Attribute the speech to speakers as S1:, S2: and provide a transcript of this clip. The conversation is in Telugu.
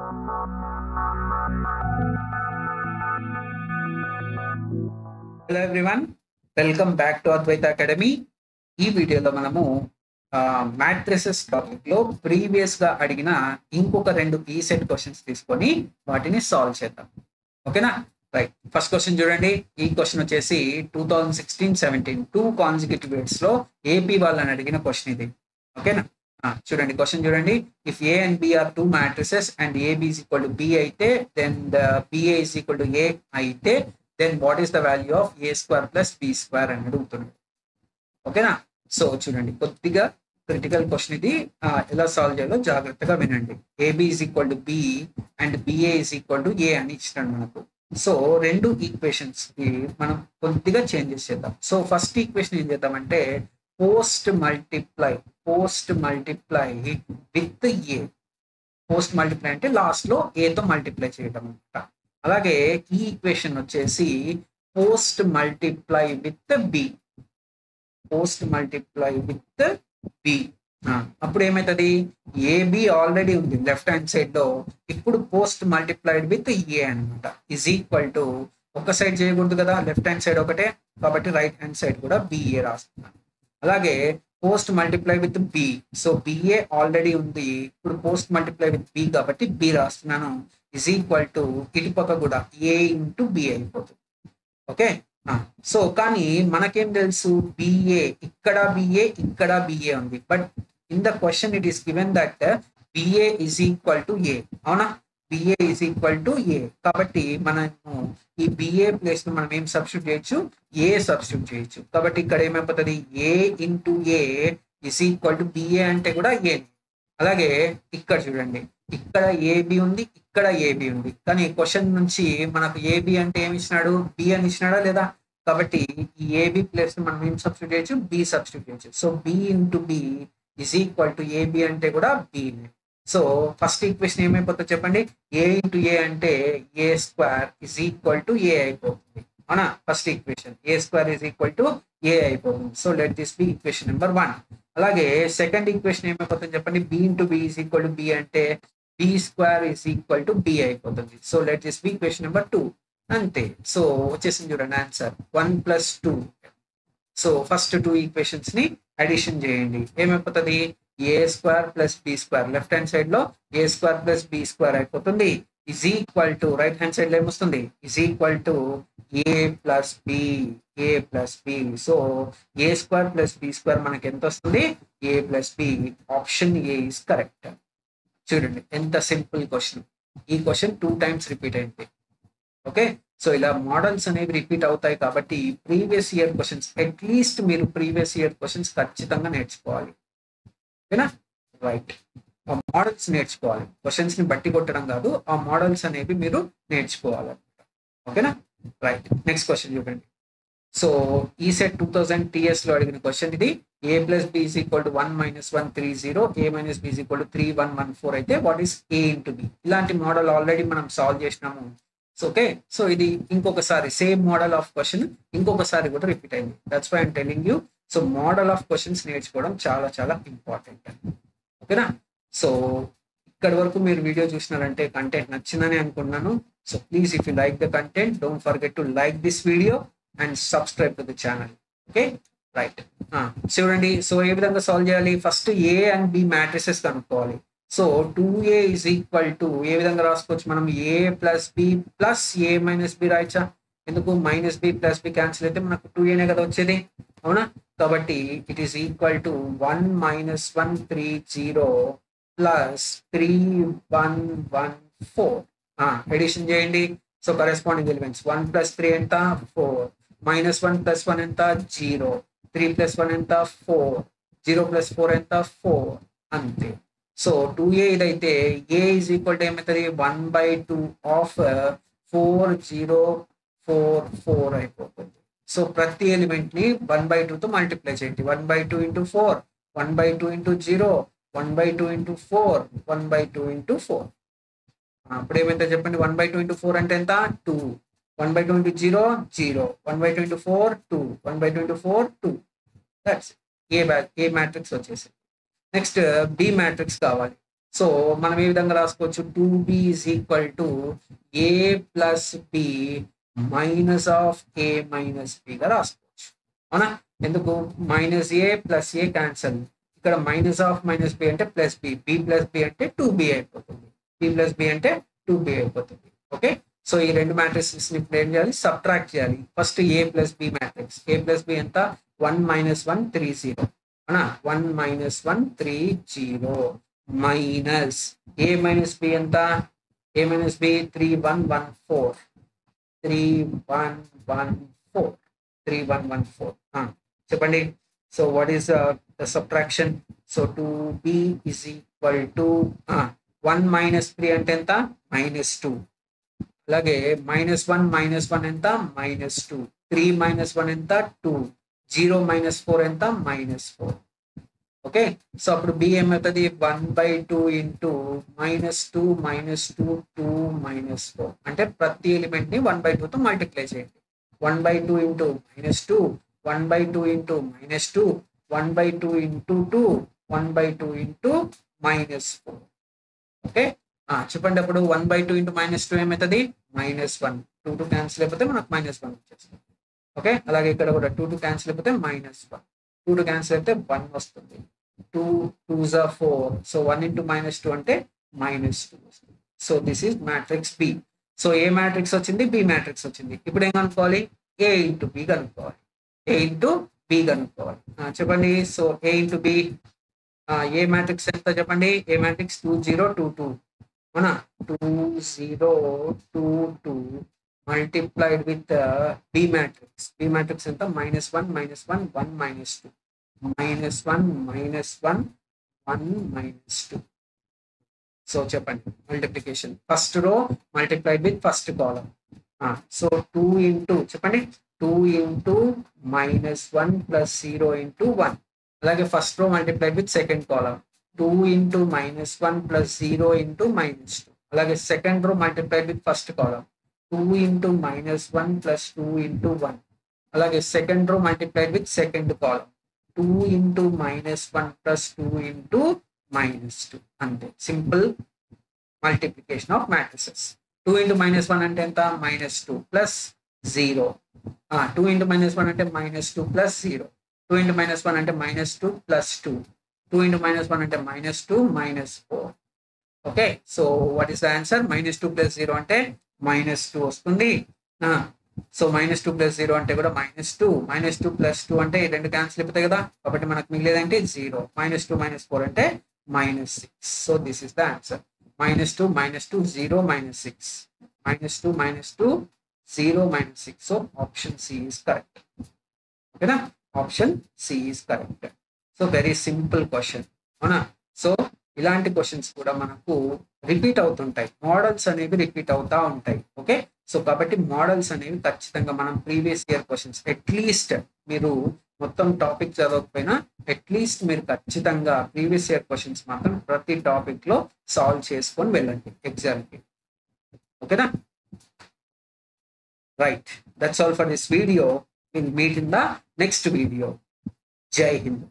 S1: Hello everyone, welcome back to Advaita academy. ఈ వీడియోలో మనము మ్యాట్రిసెస్ టాపిక్ లో ప్రీవియస్ గా అడిగిన ఇంకొక రెండు ఈ సెట్ క్వశ్చన్స్ తీసుకొని వాటిని సాల్వ్ చేద్దాం. ఓకేనా? రైట్. ఫస్ట్ క్వశ్చన్ చూడండి. ఈ క్వశ్చన్ వచ్చేసి 2016-17 2 కాన్సిక్యూటివ్ ఇయర్స్ లో ఏపీ వాళ్ళని అడిగిన క్వశ్చన్ ఇది. ఓకేనా? చూడండి క్వశ్చన్ చూడండి. If A and B are two matrices and AB is equal to B అయితే then BA is equal to A అయితే then what is the value of A square plus B square అని అడుగుతున్నాడు. ఓకేనా? సో చూడండి, కొద్దిగా క్రిటికల్ క్వశ్చన్ ఇది. ఎలా సాల్వ్ చేయాలో జాగ్రత్తగా వినండి. AB is equal to B and BA is equal to A అని ఇచ్చినాడు మనకు. సో రెండు ఈక్వేషన్స్ కి మనం కొద్దిగా చేంజెస్ చేద్దాం. సో ఫస్ట్ ఈక్వేషన్ ఏం చేద్దామంటే post multiply with a. Post multiply అంటే లాస్ట్ లో ఏతో మల్టిప్లై చేయడం అనమాట. అలాగే ఈ ఈక్వేషన్ వచ్చేసి పోస్ట్ మల్టిప్లై విత్ బి. అప్పుడు ఏమవుతుంది? ఏబి ఆల్రెడీ ఉంది లెఫ్ట్ హ్యాండ్ సైడ్ లో, ఇప్పుడు పోస్ట్ మల్టిప్లైడ్ విత్ ఏ అనమాట. ఈజ్ ఈక్వల్ టు, ఒక సైడ్ చేయకూడదు కదా, లెఫ్ట్ హ్యాండ్ సైడ్ ఒకటే కాబట్టి రైట్ హ్యాండ్ సైడ్ కూడా బిఏ రాస్తున్నాను. అలాగే post multiply with B. So BA already ఉంది, ఇప్పుడు పోస్ట్ మల్టిప్లై విత్ బి కాబట్టి బి రాస్తున్నాను. ఈజ్ ఈక్వల్ టు ఇటు పక్క కూడా ఏ ఇంటూ బి అయిపోతుంది. ఓకే. సో కానీ మనకేం తెలుసు, బిఏ ఇక్కడ బిఏ ఉంది. But in the question it is given that BA is equal to A. అవునా? BA is equal to A కాబట్టి మనము ఈ బిఏ ప్లేస్ లో మనం ఏం సబ్స్టిట్యూట్ చేయొచ్చు? ఏ సబ్స్టిట్యూట్ చేయొచ్చు. కాబట్టి ఇక్కడ ఏమైపోతుంది? A into A is equal to BA అంటే కూడా ఏ. అలాగే ఇక్కడ చూడండి, ఇక్కడ ఏబి ఉంది, ఇక్కడ ఏబి ఉంది. కానీ క్వశ్చన్ నుంచి మనకు ఏబి అంటే ఏమి ఇచ్చినాడు? బి అని ఇచ్చినాడా లేదా? కాబట్టి ఈ ఏబి ప్లేస్ మనం ఏం సబ్స్టిట్యూట్ చేయొచ్చు? బి సబ్స్టిట్యూట్ చేయొచ్చు. So B into B is equal to AB అంటే కూడా బి. సో ఫస్ట్ ఈక్వేషన్ ఏమైపోతుంది చెప్పండి? ఏ ఇంటూ ఏ అంటే A square is equal to A అయిపోతుంది. అవునా? First equation A square is equal to A అయిపోతుంది. So let this be equation number 1. అలాగే సెకండ్ ఈక్వేషన్ ఏమైపోతుంది చెప్పండి? B into B is equal to B అంటే B square is equal to B అయిపోతుంది. So let this be equation number 2. అంతే. సో వచ్చేసింది చూడండి ఆన్సర్ 1 + 2. సో ఫస్ట్ 2 ఈక్వేషన్స్ ని అడిషన్ చేయండి. ఏమైపోతుంది? A square plus B square, left hand side లో A square plus B square అయిపోతుంది. Is equal to right hand side లో ఏమొస్తుంది? Is equal to A plus B. So A square plus B square మనకి ఎంత వస్తుంది? A plus B. Option A is correct. చూడండి ఎంత సింపుల్ క్వశ్చన్. ఈ క్వశ్చన్ 2 times రిపీట్ అయింది. ఓకే. సో ఇలా మోడల్స్ అనేవి రిపీట్ అవుతాయి కాబట్టి ప్రీవియస్ ఇయర్ క్వశ్చన్స్, అట్లీస్ట్ మీరు ప్రీవియస్ ఇయర్ క్వశ్చన్స్ ఖచ్చితంగా నేర్చుకోవాలి. ఓకేనా? రైట్. ఆ మోడల్స్ నేర్చుకోవాలి. క్వశ్చన్స్ ని బట్టి కొట్టడం కాదు, ఆ మోడల్స్ అనేవి మీరు నేర్చుకోవాలన్నమాట. ఓకేనా? రైట్. నెక్స్ట్ క్వశ్చన్ చూడండి. సో ఈ సెట్ 2000 TS లో అడిగిన క్వశ్చన్ ఇది. A plus B is equal to 1 - 1 30, A minus B is equal to 3 1 1 4 అయితే what is A into B. ఇలాంటి మోడల్ ఆల్రెడీ మనం సాల్వ్ చేసినాము. ఓకే. సో ఇది ఇంకొకసారి సేమ్ మోడల్ ఆఫ్ క్వశ్చన్ ఇంకొకసారి కూడా రిపీట్ అయింది. That's why I'm telling you. So model of questions నేర్చుకోవడం చాలా చాలా ఇంపార్టెంట్. ఓకేనా? సో ఇక్కడ వరకు మీరు వీడియో చూసినారంటే కంటెంట్ నచ్చిందని అనుకున్నాను. So please, if you like the content, don't forget to like this video and subscribe to the channel. Okay. Right. చూడండి, సో ఏ విధంగా సాల్వ్ చేయాలి? First A and B matrices కనుక్కోవాలి. So 2a is equal to ఏ విధంగా రాసుకోవచ్చు మనం? A plus B plus A minus B రాయచ్చా? ఎందుకు? Minus B plus B cancel అయితే మనకు 2aనే కదా వచ్చేది. అవునా? కాబట్టి it is equal to 1 - 1 30 plus 3 1 1 4. Edition చేయండి. సో కరెస్పాండింగ్ ఎలిమెంట్స్ 1 + 3 ఎంత? 4. -1 + 1 ఎంత? 0. 3 + 1 ఎంత? 4. 0 + 4 ఎంత? 4. అంతే. సో 2a ఇదైతే ఏ ఈజ్ ఈక్వల్ టు ఏమవుతుంది? 1/2 ఆఫ్ 4 0 4 4 అయిపోతుంది. సో ప్రతి ఎలిమెంట్ ని 1/2 తో మల్టిప్లై చేయండి. 1/2 × 4, 1/2 × 0, 1/2 × 4, 1/2 × 4. అప్పుడు ఏమైతే చెప్పండి? 1/2 × 4 అంటే ఎంత? 2. 1/2 × 0 0, 1/2 × 4 2, 1/2 × 4 2. దట్స్ ఏ మ్యాట్రిక్స్ వచ్చేసి. నెక్స్ట్ బి మ్యాట్రిక్స్ కావాలి. సో మనం ఏ విధంగా రాసుకోవచ్చు, 2b is equal to A plus B minus of A minus బిగా రాసుకోవచ్చు. అవునా? ఎందుకు? Minus A plus A cancel, ఇక్కడ మైనస్ ఆఫ్ మైనస్ బి అంటే plus B, B plus B అంటే 2b అయిపోతుంది, బి ప్లస్ బి అంటే 2b అయిపోతుంది. ఓకే, సో ఈ రెండు మ్యాట్రిక్స్ ఇప్పుడు ఏం చేయాలి, సబ్ట్రాక్ట్ చేయాలి. ఫస్ట్ ఏ ప్లస్ బి మ్యాట్రిక్స్, ఏ ప్లస్ బి ఎంత 1 మైనస్ 1 3 0, అవునా? 1 మైనస్ 1 3 0 మైనస్ ఏ మైనస్ బి ఎంత, ఏ మైనస్ బి 3 1 1 4 3 1 1 4 3 1 1 4. చెప్పండి. So what is the subtraction? So 2b is equal to 1 minus 3 అంటే ఎంత, మైనస్ 2. అలాగే మైనస్ 1 ఎంత, మైనస్ 2. 3 మైనస్ 1 ఎంత, 2. 0 మైనస్ 4 ఎంత, మైనస్ 4. ఓకే, సో అప్పుడు బి ఏమవుతుంది, 1/2 ఇంటూ -2 -2 2 -4. అంటే ప్రతి ఎలిమెంట్ ని 1/2 తో మల్టిప్లై చేయండి. 1/2 into -2, 1/2 into -2, 1/2 into 2, 1/2 into -4. Okay, చెప్పండి. అప్పుడు 1/2 ఇంటూ -2 ఏమవుతుంది, -1. 2 2 క్యాన్సిల్ అయిపోతే మనకు -1 వచ్చేస్తుంది. ఓకే, అలాగే ఇక్కడ కూడా 2 2 క్యాన్సిల్ అయిపోతే -1, 2 2 క్యాన్సిల్ అయితే 1 వస్తుంది. 2 2s are 4, సో 1 ఇంటూ -2 అంటే -2 వస్తుంది. So this is matrix B. So A matrix వచ్చింది, బి మ్యాట్రిక్స్ వచ్చింది. ఇప్పుడు ఏం కనుక్కోవాలి, ఏ ఇంటూ బి కనుక్కోవాలి, ఏ ఇంటూ బి కనుక్కోవాలి. చెప్పండి. సో ఏ ఇంటూ బి, ఏ మ్యాట్రిక్స్ ఎంత చెప్పండి, ఏ మ్యాట్రిక్స్ 2 0 2 2, అవునా? 2 0 2 2 multiplied with B matrix. B matrix ఎంత, -1 -1 1 -2, -1 -1 1 -2. సో చెప్పండి multiplication, first row multiplied with first column. So 2 into చెప్పండి, 2 ఇంటూ -1 ప్లస్ 0 ఇంటూ 1. అలాగే first row multiplied with second column, 2 into -1 plus 0 into -2. అలాగే second row multiplied with first column, 2 into -1 plus 2 into 1. అలాగే second row multiplied with second column, 2 into -1 plus 2 into -2. అంతే, simple multiplication of matrices. 2 into -1 అంటే ఎంత, -2 ప్లస్ 0. 2 ఇంటూ -1 అంటే -2 ప్లస్ 0. 2 ఇంటూ -1 అంటే -2 ప్లస్ 2. 2 ఇంటూ -1 అంటే -2 -4. Okay, so what is the answer, -2 plus 0 అంటే -2 వస్తుంది. సో -2 ప్లస్ 0 అంటే కూడా -2, -2 ప్లస్ 2 అంటే ఈ రెండు క్యాన్సిల్ అయిపోతాయి కదా, కాబట్టి మనకు మిగిలేదంటే 0. -2 -4 అంటే -6. So this is the answer, -2 -2 0 -6, -2 -2 0 -6. So option C is correct. ఓకేనా, option C is correct. So very simple question, అవునా? సో ఇలాంటి క్వశ్చన్స్ కూడా మనకు రిపీట్ అవుతుంటాయి, మోడల్స్ అనేవి రిపీట్ అవుతా ఉంటాయి. ఓకే, సో కాబట్టి మోడల్స్ అనేవి ఖచ్చితంగా మనం ప్రీవియస్ ఇయర్ క్వశ్చన్స్ అట్లీస్ట్ మీరు మొత్తం టాపిక్ చదవకపోయినా అట్లీస్ట్ మీరు ఖచ్చితంగా ప్రీవియస్ ఇయర్ క్వశ్చన్స్ మాత్రం ప్రతి టాపిక్ లో సాల్వ్ చేసుకొని వెళ్ళండి ఎగ్జామ్ కి. ఓకేనా, right, that's all for this video. Will meet in the next video. జై హింద్.